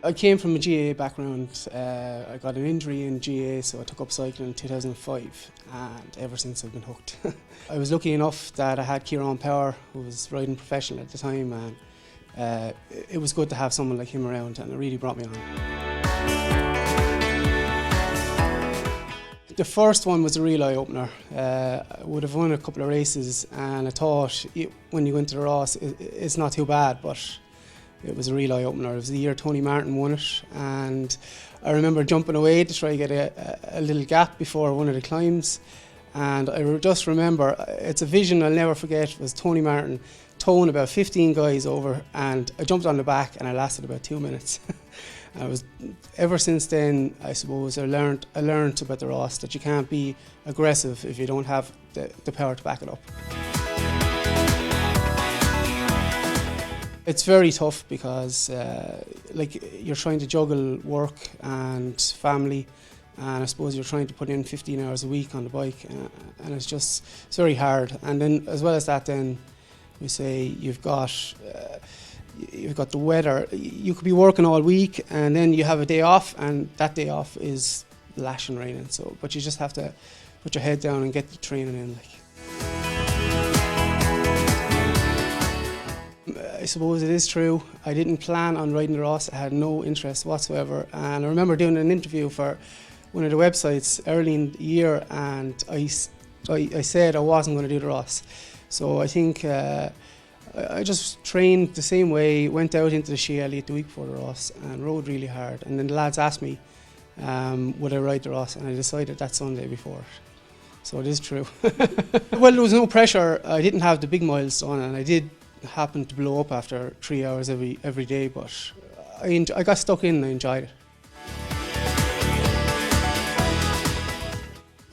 I came from a GAA background. I got an injury in GAA, so I took up cycling in 2005, and ever since I've been hooked. I was lucky enough that I had Kieran Power, who was riding professional at the time, and it was good to have someone like him around, and it really brought me on. The first one was a real eye-opener. I would have won a couple of races, and I thought when you go into the Ross, it's not too bad, but it was a real eye-opener. It was the year Tony Martin won it, and I remember jumping away to try to get a little gap before one of the climbs, and I just remember, it's a vision I'll never forget, was Tony Martin towing about 15 guys over, and I jumped on the back and I lasted about 2 minutes. Ever since then, I suppose I learned about the Ross, that you can't be aggressive if you don't have the power to back it up. It's very tough because like you're trying to juggle work and family, and I suppose you're trying to put in 15 hours a week on the bike, and it's very hard. And then as well as that, then we say you've got the weather. You could be working all week and then you have a day off, and that day off is lashing raining. So, but you just have to put your head down and get the training in. I suppose it is true. I didn't plan on riding the Ross. I had no interest whatsoever. And I remember doing an interview for one of the websites early in the year, and I said I wasn't going to do the Ross. So I think I just trained the same way, went out into the Shea Elliott the week before the Ross and rode really hard. And then the lads asked me, would I ride the Ross? And I decided that Sunday before. So it is true. Well, there was no pressure. I didn't have the big milestone, and I did happen to blow up after 3 hours every day, but I got stuck in and I enjoyed it.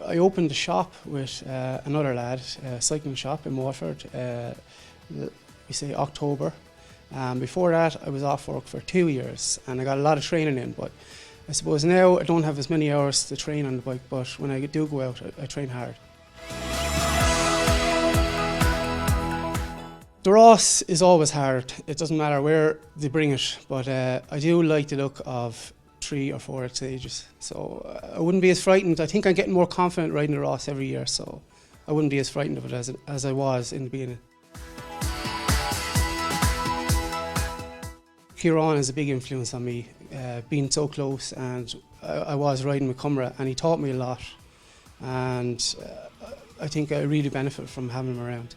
I opened a shop with another lad, a cycling shop in Waterford, we say October. Before that, I was off work for 2 years and I got a lot of training in, but I suppose now I don't have as many hours to train on the bike, but when I do go out, I train hard. The Ross is always hard. It doesn't matter where they bring it, but I do like the look of 3 or 4 stages. So I wouldn't be as frightened. I think I'm getting more confident riding the Ross every year, so I wouldn't be as frightened of it as I was in the beginning. Kieran is a big influence on me, being so close, and I was riding with Cumra, and he taught me a lot, and I think I really benefit from having him around.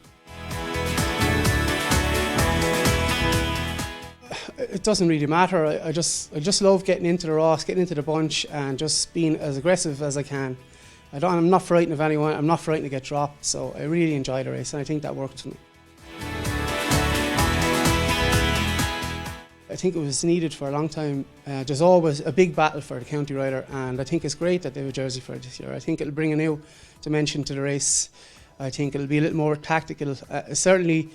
It doesn't really matter. I just love getting into the Ross, getting into the bunch, and just being as aggressive as I can. I'm not frightened of anyone. I'm not frightened to get dropped. So I really enjoy the race, and I think that worked for me. I think it was needed for a long time. There's always a big battle for the county rider, and I think it's great that they have a jersey for it this year. I think it'll bring a new dimension to the race. I think it'll be a little more tactical. Certainly,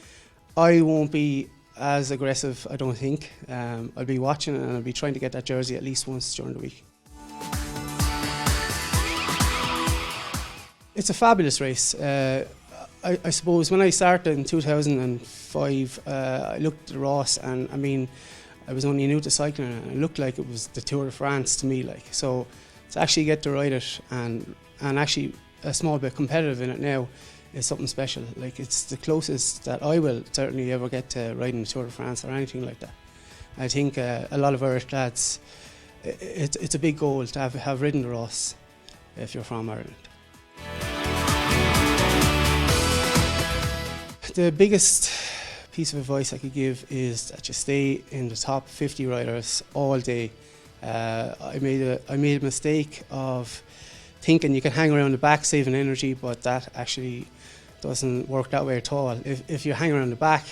I won't be as aggressive, I don't think. I'll be watching and I'll be trying to get that jersey at least once during the week. It's a fabulous race. I suppose when I started in 2005, I looked at the Ross, and I mean, I was only new to cycling, and it looked like it was the Tour de France to me. So to actually get to ride it and actually a small bit competitive in it now is something special. Like, it's the closest that I will certainly ever get to riding the Tour de France or anything like that. I think a lot of Irish lads, it's a big goal to have ridden the Ross if you're from Ireland. The biggest piece of advice I could give is that you stay in the top 50 riders all day. I made a mistake of thinking you can hang around the back saving energy, but that actually doesn't work that way at all. If you hang around the back,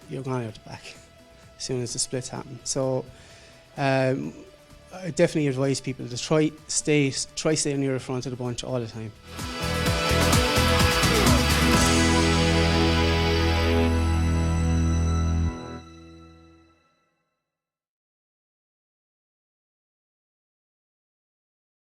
you're going out the back as soon as the splits happen. So I definitely advise people to try stay near the front of the bunch all the time.